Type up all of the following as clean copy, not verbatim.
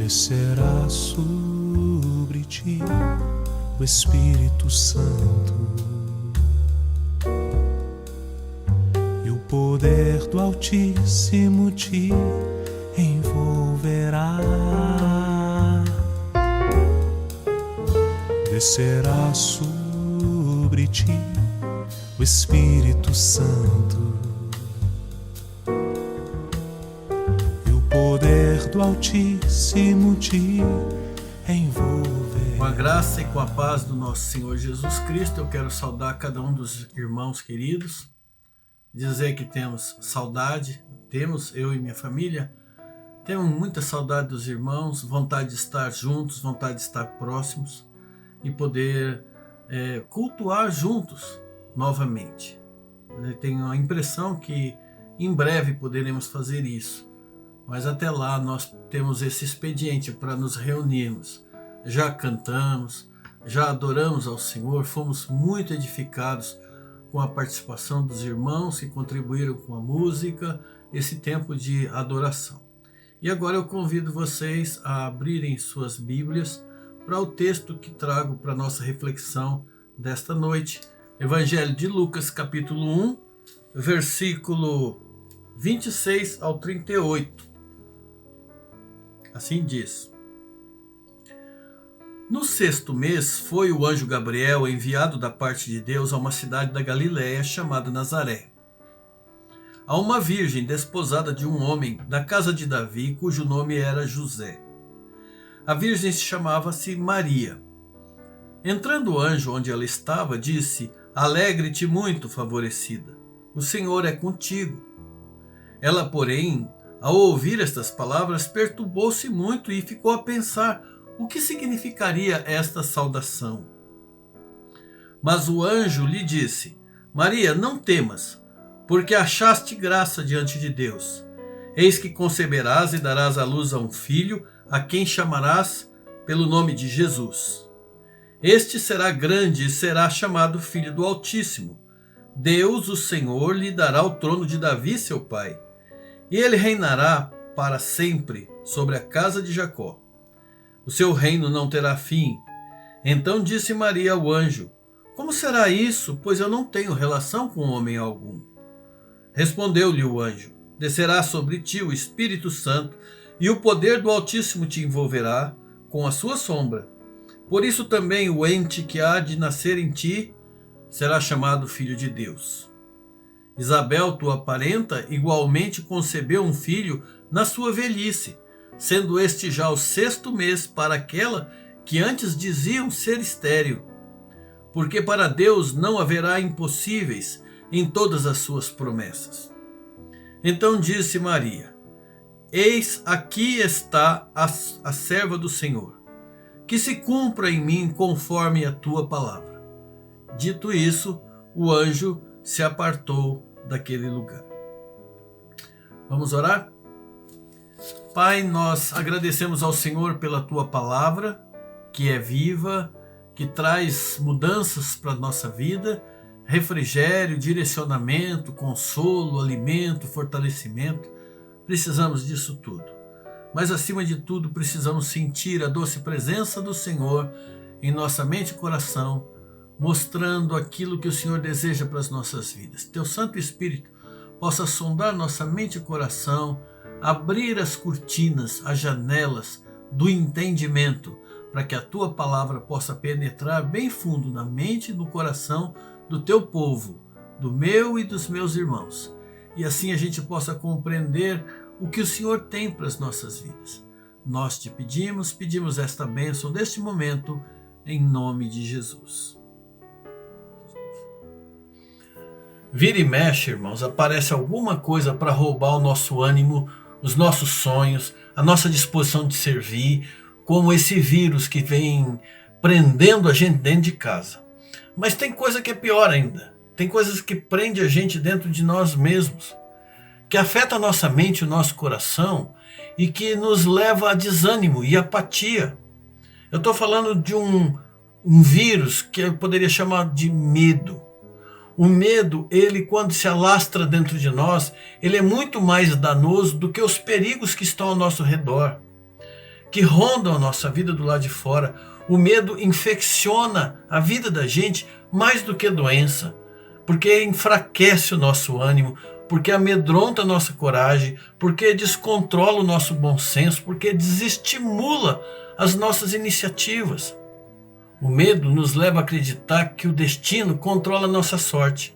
descerá sobre ti o Espírito Santo, e o poder do Altíssimo te envolverá. Descerá sobre ti o Espírito Santo, e o poder do Altíssimo te envolverá. Com a graça e com a paz do nosso Senhor Jesus Cristo, eu quero saudar cada um dos irmãos queridos, dizer que temos saudade, eu e minha família, temos muita saudade dos irmãos, vontade de estar juntos, vontade de estar próximos e poder cultuar juntos novamente. Eu tenho a impressão que em breve poderemos fazer isso, mas até lá nós temos esse expediente para nos reunirmos. Já cantamos, já adoramos ao Senhor, fomos muito edificados com a participação dos irmãos que contribuíram com a música, esse tempo de adoração. E agora eu convido vocês a abrirem suas Bíblias para o texto que trago para a nossa reflexão desta noite. Evangelho de Lucas, capítulo 1, versículo 26 ao 38. Assim diz: No 6º mês foi o anjo Gabriel enviado da parte de Deus a uma cidade da Galiléia chamada Nazaré, a uma virgem desposada de um homem da casa de Davi, cujo nome era José. A virgem se chamava-se Maria. Entrando o anjo onde ela estava, disse: Alegre-te muito, favorecida, o Senhor é contigo. Ela, porém, ao ouvir estas palavras, perturbou-se muito e ficou a pensar o que significaria esta saudação. Mas o anjo lhe disse: Maria, não temas, porque achaste graça diante de Deus. Eis que conceberás e darás à luz a um filho, a quem chamarás pelo nome de Jesus. Este será grande e será chamado Filho do Altíssimo. Deus, o Senhor, lhe dará o trono de Davi, seu pai, e ele reinará para sempre sobre a casa de Jacó. O seu reino não terá fim. Então disse Maria ao anjo: Como será isso, pois eu não tenho relação com homem algum? Respondeu-lhe o anjo: Descerá sobre ti o Espírito Santo, e o poder do Altíssimo te envolverá com a sua sombra. Por isso também o ente que há de nascer em ti será chamado Filho de Deus. Isabel, tua parenta, igualmente concebeu um filho na sua velhice, sendo este já o 6º mês para aquela que antes diziam ser estéril, porque para Deus não haverá impossíveis em todas as suas promessas. Então disse Maria: Eis aqui está a serva do Senhor, que se cumpra em mim conforme a tua palavra. Dito isso, o anjo se apartou daquele lugar. Vamos orar? Pai, nós agradecemos ao Senhor pela tua palavra, que é viva, que traz mudanças para a nossa vida, refrigério, direcionamento, consolo, alimento, fortalecimento. Precisamos disso tudo. Mas, acima de tudo, precisamos sentir a doce presença do Senhor em nossa mente e coração, mostrando aquilo que o Senhor deseja para as nossas vidas. Teu Santo Espírito possa sondar nossa mente e coração, abrir as cortinas, as janelas do entendimento, para que a tua palavra possa penetrar bem fundo na mente e no coração do teu povo, do meu e dos meus irmãos. E assim a gente possa compreender o que o Senhor tem para as nossas vidas. Nós te pedimos esta bênção neste momento, em nome de Jesus. Vira e mexe, irmãos, aparece alguma coisa para roubar o nosso ânimo, os nossos sonhos, a nossa disposição de servir, como esse vírus que vem prendendo a gente dentro de casa. Mas tem coisa que é pior ainda. Tem coisas que prendem a gente dentro de nós mesmos, que afeta a nossa mente e o nosso coração e que nos leva a desânimo e apatia. Eu estou falando de um vírus que eu poderia chamar de medo. O medo, ele quando se alastra dentro de nós, ele é muito mais danoso do que os perigos que estão ao nosso redor. que rondam a nossa vida do lado de fora. O medo infecciona a vida da gente mais do que doença, porque enfraquece o nosso ânimo, porque amedronta a nossa coragem, porque descontrola o nosso bom senso, porque desestimula as nossas iniciativas. O medo nos leva a acreditar que o destino controla a nossa sorte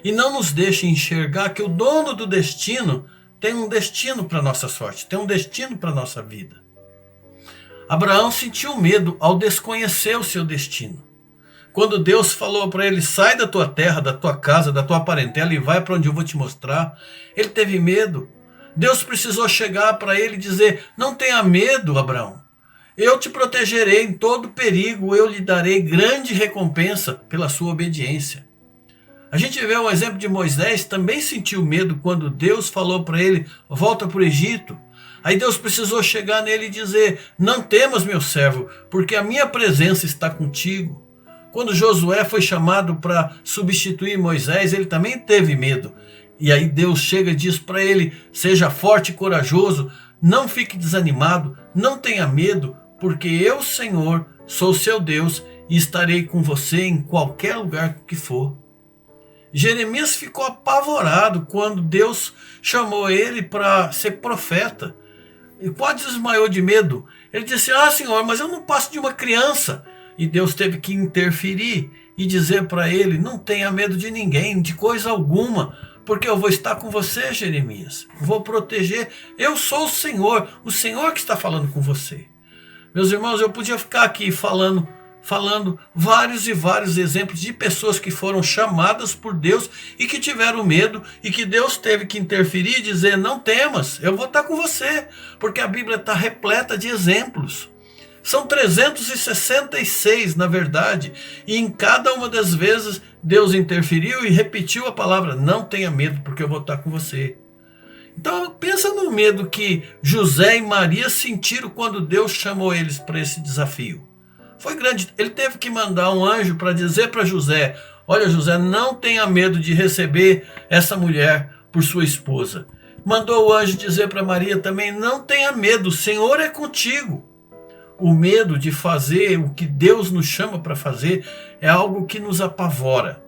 e não nos deixa enxergar que o dono do destino tem um destino para a nossa sorte, tem um destino para a nossa vida. Abraão sentiu medo ao desconhecer o seu destino. Quando Deus falou para ele, sai da tua terra, da tua casa, da tua parentela e vai para onde eu vou te mostrar, ele teve medo. Deus precisou chegar para ele e dizer, não tenha medo, Abraão. Eu te protegerei em todo perigo, eu lhe darei grande recompensa pela sua obediência. A gente vê o exemplo de Moisés, também sentiu medo quando Deus falou para ele, volta para o Egito. Aí Deus precisou chegar nele e dizer, não temas, meu servo, porque a minha presença está contigo. Quando Josué foi chamado para substituir Moisés, ele também teve medo. E aí Deus chega e diz para ele, seja forte e corajoso, não fique desanimado, não tenha medo, porque eu, Senhor, sou seu Deus e estarei com você em qualquer lugar que for. Jeremias ficou apavorado quando Deus chamou ele para ser profeta. E quase desmaiou de medo. Ele disse, Senhor, mas eu não passo de uma criança. E Deus teve que interferir e dizer para ele, não tenha medo de ninguém, de coisa alguma, porque eu vou estar com você, Jeremias. Vou proteger. Eu sou o Senhor que está falando com você. Meus irmãos, eu podia ficar aqui falando vários e vários exemplos de pessoas que foram chamadas por Deus e que tiveram medo e que Deus teve que interferir e dizer, não temas, eu vou estar com você, porque a Bíblia está repleta de exemplos. São 366, na verdade, e em cada uma das vezes Deus interferiu e repetiu a palavra, não tenha medo, porque eu vou estar com você. Então pensa no medo que José e Maria sentiram quando Deus chamou eles para esse desafio. Foi grande, ele teve que mandar um anjo para dizer para José, olha José, não tenha medo de receber essa mulher por sua esposa. Mandou o anjo dizer para Maria também, não tenha medo, o Senhor é contigo. O medo de fazer o que Deus nos chama para fazer é algo que nos apavora.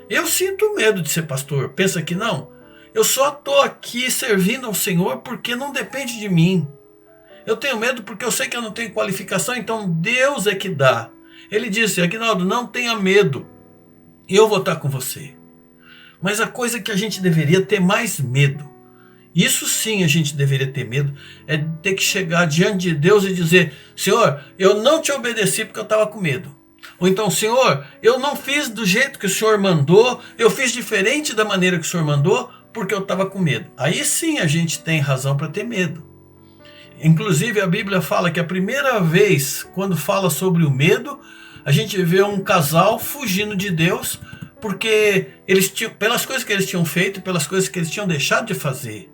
Eu sinto medo de ser pastor, pensa que não? Eu só estou aqui servindo ao Senhor porque não depende de mim. Eu tenho medo porque eu sei que eu não tenho qualificação, então Deus é que dá. Ele disse, Aguinaldo, não tenha medo, eu vou estar com você. Mas a coisa que a gente deveria ter mais medo, isso sim a gente deveria ter medo, é ter que chegar diante de Deus e dizer, Senhor, eu não te obedeci porque eu estava com medo. Ou então, Senhor, eu não fiz do jeito que o Senhor mandou, eu fiz diferente da maneira que o Senhor mandou porque eu estava com medo. Aí sim a gente tem razão para ter medo. Inclusive a Bíblia fala que a primeira vez, quando fala sobre o medo, a gente vê um casal fugindo de Deus, porque eles tinham, pelas coisas que eles tinham feito, pelas coisas que eles tinham deixado de fazer.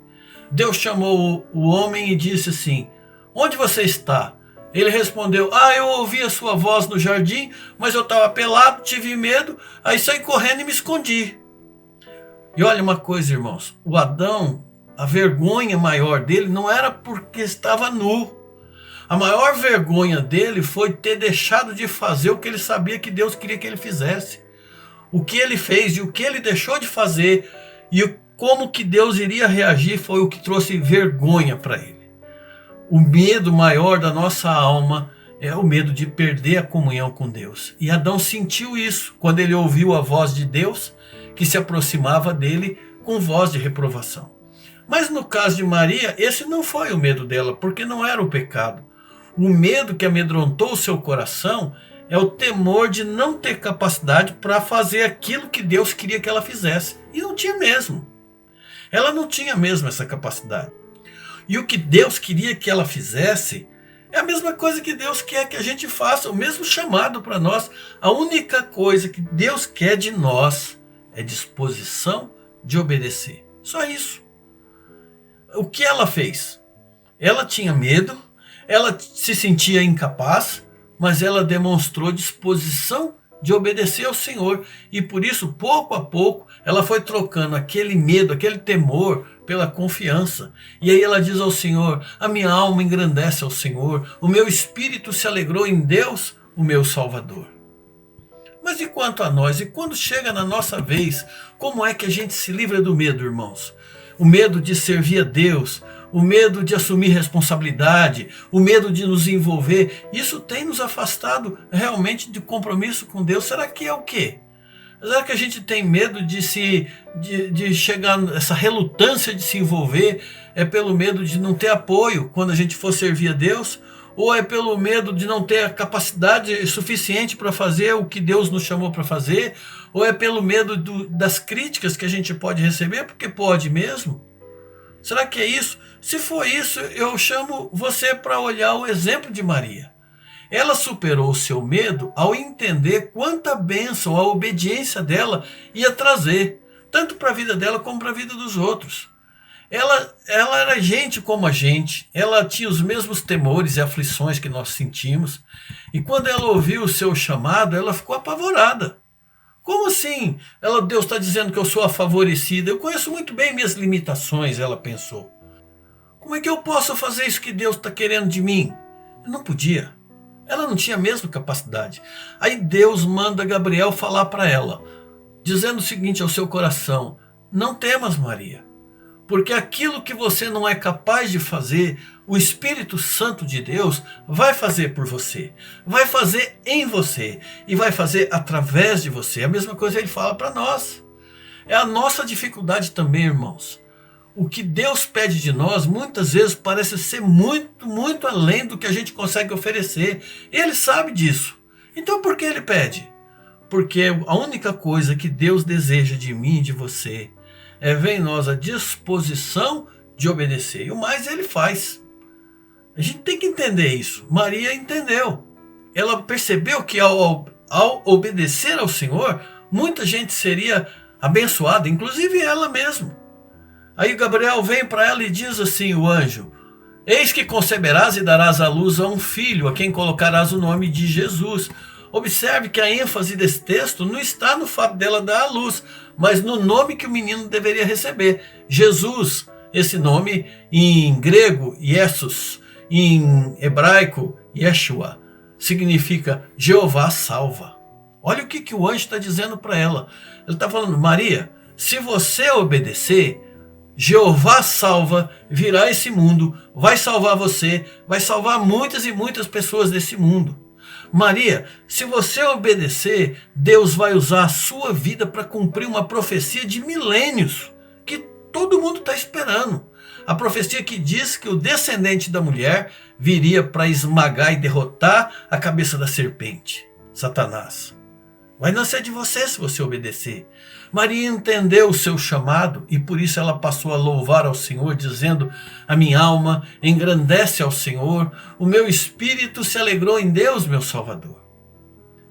Deus chamou o homem e disse assim, onde você está? Ele respondeu, eu ouvi a sua voz no jardim, mas eu estava pelado, tive medo, aí saí correndo e me escondi. E olha uma coisa, irmãos, o Adão, a vergonha maior dele não era porque estava nu. A maior vergonha dele foi ter deixado de fazer o que ele sabia que Deus queria que ele fizesse. O que ele fez e o que ele deixou de fazer e como que Deus iria reagir foi o que trouxe vergonha para ele. O medo maior da nossa alma é o medo de perder a comunhão com Deus. E Adão sentiu isso quando ele ouviu a voz de Deus que se aproximava dele com voz de reprovação. Mas no caso de Maria, esse não foi o medo dela, porque não era o pecado. O medo que amedrontou o seu coração é o temor de não ter capacidade para fazer aquilo que Deus queria que ela fizesse. E não tinha mesmo. Ela não tinha mesmo essa capacidade. E o que Deus queria que ela fizesse é a mesma coisa que Deus quer que a gente faça, o mesmo chamado para nós. A única coisa que Deus quer de nós é disposição de obedecer. Só isso. O que ela fez? Ela tinha medo, ela se sentia incapaz, mas ela demonstrou disposição de obedecer ao Senhor. E por isso, pouco a pouco, ela foi trocando aquele medo, aquele temor, pela confiança. E aí ela diz ao Senhor: a minha alma engrandece ao Senhor, o meu espírito se alegrou em Deus, o meu Salvador. Mas e quanto a nós? E quando chega na nossa vez, como é que a gente se livra do medo, irmãos? O medo de servir a Deus, o medo de assumir responsabilidade, o medo de nos envolver, isso tem nos afastado realmente de compromisso com Deus. Será que é o quê? Será que a gente tem medo de chegar, essa relutância de se envolver é pelo medo de não ter apoio quando a gente for servir a Deus? Ou é pelo medo de não ter a capacidade suficiente para fazer o que Deus nos chamou para fazer? Ou é pelo medo das críticas que a gente pode receber? Porque pode mesmo. Será que é isso? Se for isso, eu chamo você para olhar o exemplo de Maria. Ela superou o seu medo ao entender quanta bênção a obediência dela ia trazer, tanto para a vida dela como para a vida dos outros. Ela era gente como a gente, ela tinha os mesmos temores e aflições que nós sentimos, e quando ela ouviu o seu chamado, ela ficou apavorada. Como assim? Deus está dizendo que eu sou a favorecida, eu conheço muito bem minhas limitações, ela pensou. Como é que eu posso fazer isso que Deus está querendo de mim? Eu não podia. Ela não tinha a mesma capacidade. Aí Deus manda Gabriel falar para ela, dizendo o seguinte ao seu coração: não temas, Maria, porque aquilo que você não é capaz de fazer, o Espírito Santo de Deus vai fazer por você, vai fazer em você e vai fazer através de você. A mesma coisa ele fala para nós. É a nossa dificuldade também, irmãos. O que Deus pede de nós muitas vezes parece ser muito, muito além do que a gente consegue oferecer. Ele sabe disso. Então por que ele pede? Porque a única coisa que Deus deseja de mim e de você é ver em nós a disposição de obedecer. E o mais ele faz. A gente tem que entender isso. Maria entendeu. Ela percebeu que ao obedecer ao Senhor, muita gente seria abençoada, inclusive ela mesma. Aí Gabriel vem para ela e diz assim, o anjo: eis que conceberás e darás à luz a um filho, a quem colocarás o nome de Jesus. Observe que a ênfase desse texto não está no fato dela dar à luz, mas no nome que o menino deveria receber. Jesus, esse nome em grego, Iesus, em hebraico, Yeshua, significa Jeová salva. Olha o que o anjo está dizendo para ela. Ele está falando: Maria, se você obedecer, Jeová salva virá a esse mundo, vai salvar você, vai salvar muitas e muitas pessoas desse mundo. Maria, se você obedecer, Deus vai usar a sua vida para cumprir uma profecia de milênios, que todo mundo está esperando. A profecia que diz que o descendente da mulher viria para esmagar e derrotar a cabeça da serpente, Satanás. Vai nascer de você se você obedecer. Maria entendeu o seu chamado e por isso ela passou a louvar ao Senhor, dizendo: a minha alma engrandece ao Senhor, o meu espírito se alegrou em Deus, meu Salvador.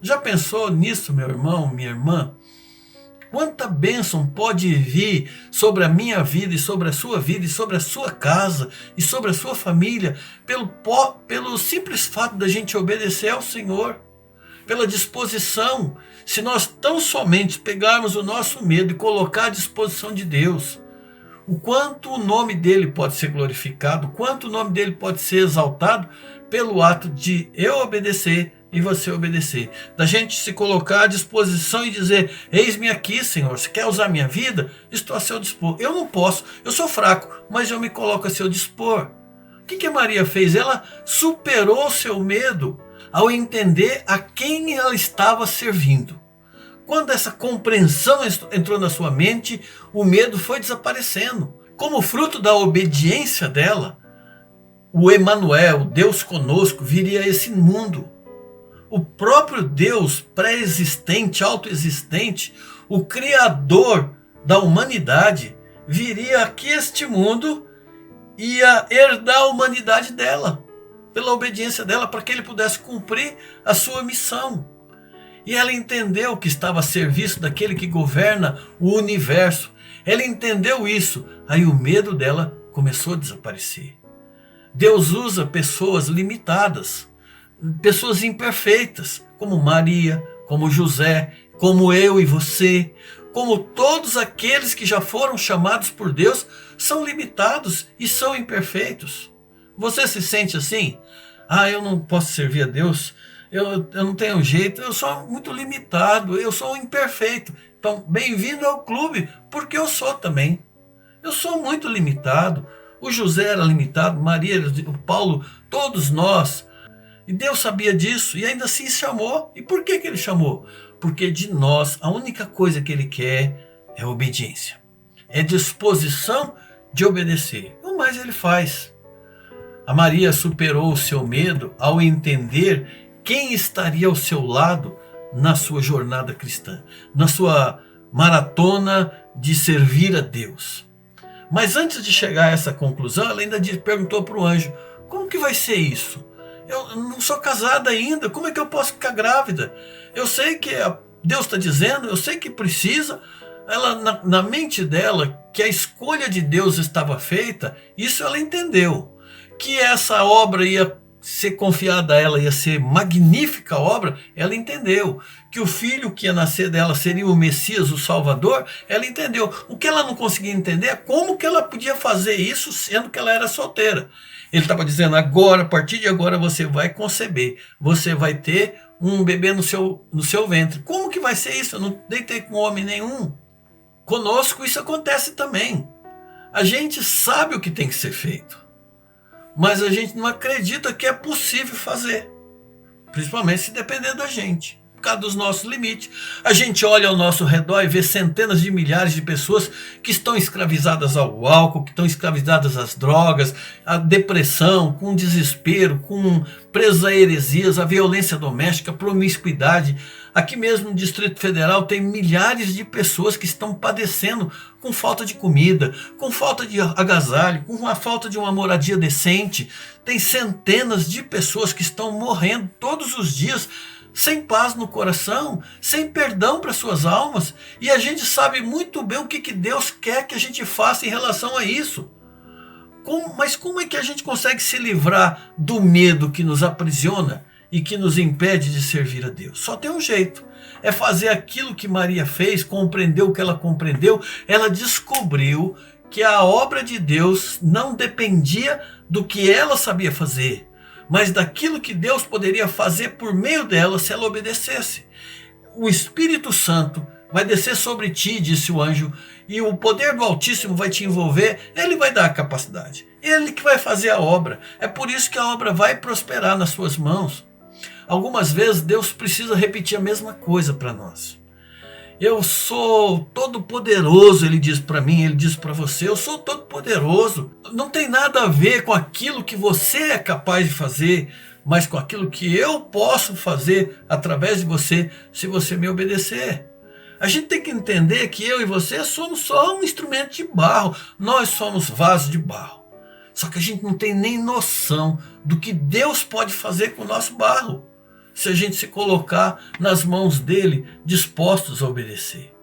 Já pensou nisso, meu irmão, minha irmã? Quanta bênção pode vir sobre a minha vida e sobre a sua vida e sobre a sua casa e sobre a sua família pelo simples fato da gente obedecer ao Senhor, pela disposição. Se nós tão somente pegarmos o nosso medo e colocar à disposição de Deus, o quanto o nome dele pode ser glorificado, o quanto o nome dele pode ser exaltado pelo ato de eu obedecer e você obedecer. Da gente se colocar à disposição e dizer: eis-me aqui, Senhor, você quer usar minha vida? Estou a seu dispor. Eu não posso, eu sou fraco, mas eu me coloco a seu dispor. O que a Maria fez? Ela superou o seu medo ao entender a quem ela estava servindo. Quando essa compreensão entrou na sua mente, o medo foi desaparecendo. Como fruto da obediência dela, o Emanuel, Deus conosco, viria a esse mundo. O próprio Deus pré-existente, autoexistente, o Criador da humanidade, viria aqui a este mundo e ia herdar a humanidade dela, pela obediência dela, para que ele pudesse cumprir a sua missão. E ela entendeu que estava a serviço daquele que governa o universo. Ela entendeu isso. Aí o medo dela começou a desaparecer. Deus usa pessoas limitadas, pessoas imperfeitas, como Maria, como José, como eu e você, como todos aqueles que já foram chamados por Deus, são limitados e são imperfeitos. Você se sente assim? Eu não posso servir a Deus, eu não tenho jeito, eu sou muito limitado, eu sou imperfeito. Então, bem-vindo ao clube, porque eu sou também. Eu sou muito limitado. O José era limitado, Maria, o Paulo, todos nós. E Deus sabia disso e ainda assim chamou. E por que ele chamou? Porque de nós, a única coisa que ele quer é obediência. É disposição de obedecer. O mais ele faz. A Maria superou o seu medo ao entender quem estaria ao seu lado na sua jornada cristã, na sua maratona de servir a Deus. Mas antes de chegar a essa conclusão, ela ainda perguntou para o anjo: como que vai ser isso? Eu não sou casada ainda, como é que eu posso ficar grávida? Eu sei que Deus está dizendo, eu sei que precisa. Ela, na mente dela, que a escolha de Deus estava feita, isso ela entendeu. Que essa obra ia ser confiada a ela, ia ser magnífica obra, ela entendeu. Que o filho que ia nascer dela seria o Messias, o Salvador, ela entendeu. O que ela não conseguia entender é como que ela podia fazer isso, sendo que ela era solteira. Ele estava dizendo: agora, a partir de agora, você vai conceber, você vai ter um bebê no seu ventre. Como que vai ser isso? Eu não deitei com homem nenhum. Conosco isso acontece também. A gente sabe o que tem que ser feito, mas a gente não acredita que é possível fazer, principalmente se depender da gente, por causa dos nossos limites. A gente olha ao nosso redor e vê centenas de milhares de pessoas que estão escravizadas ao álcool, que estão escravizadas às drogas, à depressão, com desespero, com presas a heresias, a violência doméstica, a promiscuidade. Aqui mesmo no Distrito Federal tem milhares de pessoas que estão padecendo com falta de comida, com falta de agasalho, com a falta de uma moradia decente. Tem centenas de pessoas que estão morrendo todos os dias, sem paz no coração, sem perdão para suas almas. E a gente sabe muito bem o que Deus quer que a gente faça em relação a isso. Mas como é que a gente consegue se livrar do medo que nos aprisiona e que nos impede de servir a Deus? Só tem um jeito: é fazer aquilo que Maria fez, compreendeu o que ela compreendeu. Ela descobriu que a obra de Deus não dependia do que ela sabia fazer, mas daquilo que Deus poderia fazer por meio dela se ela obedecesse. O Espírito Santo vai descer sobre ti, disse o anjo, e o poder do Altíssimo vai te envolver. Ele vai dar a capacidade, ele que vai fazer a obra. É por isso que a obra vai prosperar nas suas mãos. Algumas vezes Deus precisa repetir a mesma coisa para nós. Eu sou todo poderoso, ele diz para mim, ele diz para você: eu sou todo poderoso. Não tem nada a ver com aquilo que você é capaz de fazer, mas com aquilo que eu posso fazer através de você, se você me obedecer. A gente tem que entender que eu e você somos só um instrumento de barro. Nós somos vasos de barro. Só que a gente não tem nem noção do que Deus pode fazer com o nosso barro, se a gente se colocar nas mãos dele, dispostos a obedecer.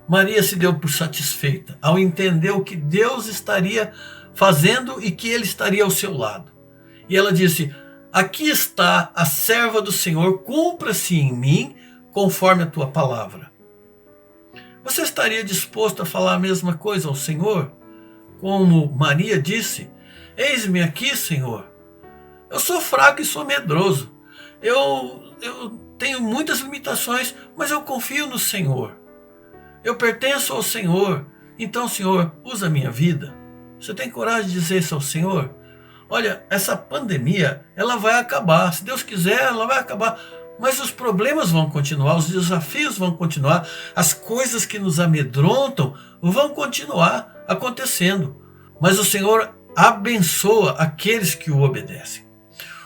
Maria se deu por satisfeita ao entender o que Deus estaria fazendo e que ele estaria ao seu lado. E ela disse: aqui está a serva do Senhor, cumpra-se em mim conforme a tua palavra. Você estaria disposto a falar a mesma coisa ao Senhor? Como Maria disse: eis-me aqui, Senhor. Eu sou fraco e sou medroso. Eu tenho muitas limitações, mas eu confio no Senhor. Eu pertenço ao Senhor. Então, Senhor, usa a minha vida. Você tem coragem de dizer isso ao Senhor? Olha, essa pandemia, ela vai acabar. Se Deus quiser, ela vai acabar. Mas os problemas vão continuar, os desafios vão continuar, as coisas que nos amedrontam vão continuar acontecendo. Mas o Senhor abençoa aqueles que o obedecem.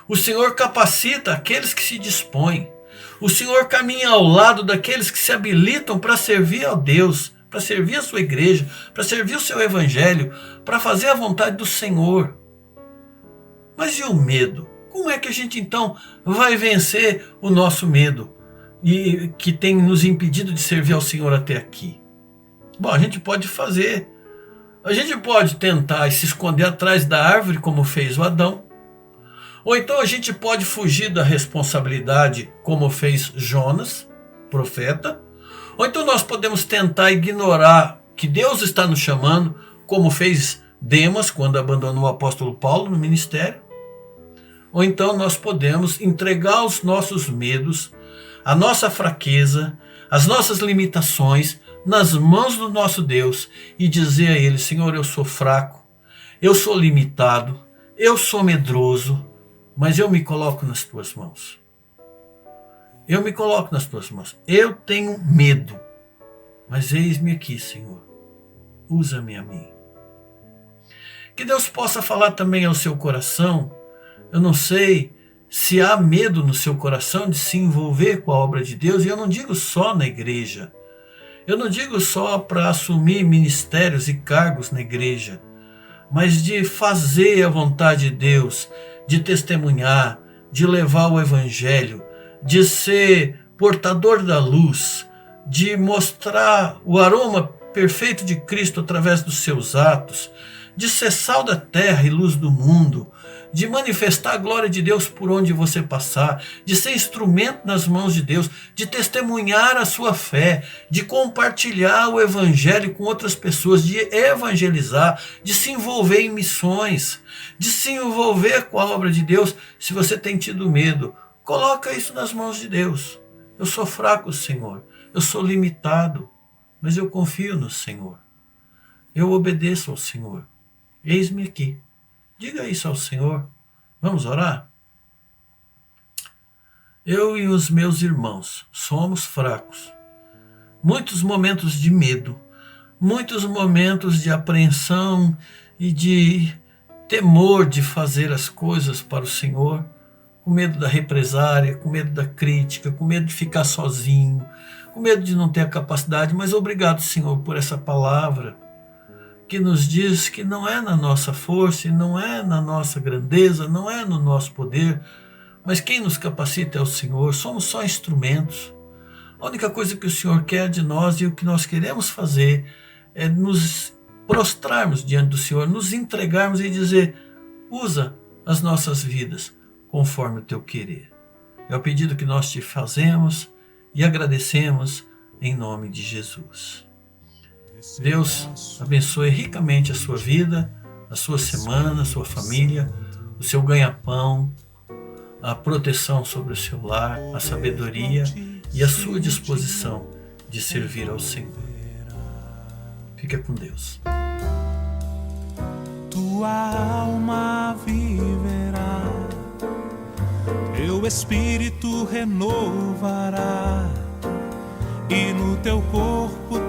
O Senhor capacita aqueles que se dispõem. O Senhor caminha ao lado daqueles que se habilitam para servir a Deus, para servir a sua igreja, para servir o seu evangelho, para fazer a vontade do Senhor. Mas e o medo? Como é que a gente então vai vencer o nosso medo e que tem nos impedido de servir ao Senhor até aqui? Bom, a gente pode fazer. A gente pode tentar se esconder atrás da árvore, como fez o Adão. Ou então a gente pode fugir da responsabilidade, como fez Jonas, profeta. Ou então nós podemos tentar ignorar que Deus está nos chamando, como fez Demas quando abandonou o apóstolo Paulo no ministério. Ou então nós podemos entregar os nossos medos, a nossa fraqueza, as nossas limitações nas mãos do nosso Deus e dizer a Ele: Senhor, eu sou fraco, eu sou limitado, eu sou medroso, mas eu me coloco nas tuas mãos. Eu me coloco nas tuas mãos. Eu tenho medo, mas eis-me aqui, Senhor. Usa-me a mim. Que Deus possa falar também ao seu coração. Eu não sei se há medo no seu coração de se envolver com a obra de Deus, e eu não digo só na igreja. Eu não digo só para assumir ministérios e cargos na igreja, mas de fazer a vontade de Deus, de testemunhar, de levar o evangelho, de ser portador da luz, de mostrar o aroma perfeito de Cristo através dos seus atos, de ser sal da terra e luz do mundo, de manifestar a glória de Deus por onde você passar, de ser instrumento nas mãos de Deus, de testemunhar a sua fé, de compartilhar o evangelho com outras pessoas, de evangelizar, de se envolver em missões, de se envolver com a obra de Deus. Se você tem tido medo, coloca isso nas mãos de Deus. Eu sou fraco, Senhor, eu sou limitado, mas eu confio no Senhor. Eu obedeço ao Senhor. Eis-me aqui. Diga isso ao Senhor. Vamos orar? Eu e os meus irmãos somos fracos. Muitos momentos de medo, muitos momentos de apreensão e de temor de fazer as coisas para o Senhor, com medo da represária, com medo da crítica, com medo de ficar sozinho, com medo de não ter a capacidade. Mas obrigado, Senhor, por essa palavra que nos diz que não é na nossa força, e não é na nossa grandeza, não é no nosso poder, mas quem nos capacita é o Senhor. Somos só instrumentos. A única coisa que o Senhor quer de nós e o que nós queremos fazer é nos prostrarmos diante do Senhor, nos entregarmos e dizer: usa as nossas vidas conforme o teu querer. É o pedido que nós te fazemos e agradecemos em nome de Jesus. Deus abençoe ricamente a sua vida, a sua semana, a sua família, o seu ganha-pão, a proteção sobre o seu lar, a sabedoria e a sua disposição de servir ao Senhor. Fica com Deus. Tua alma viverá, teu espírito renovará, e no teu corpo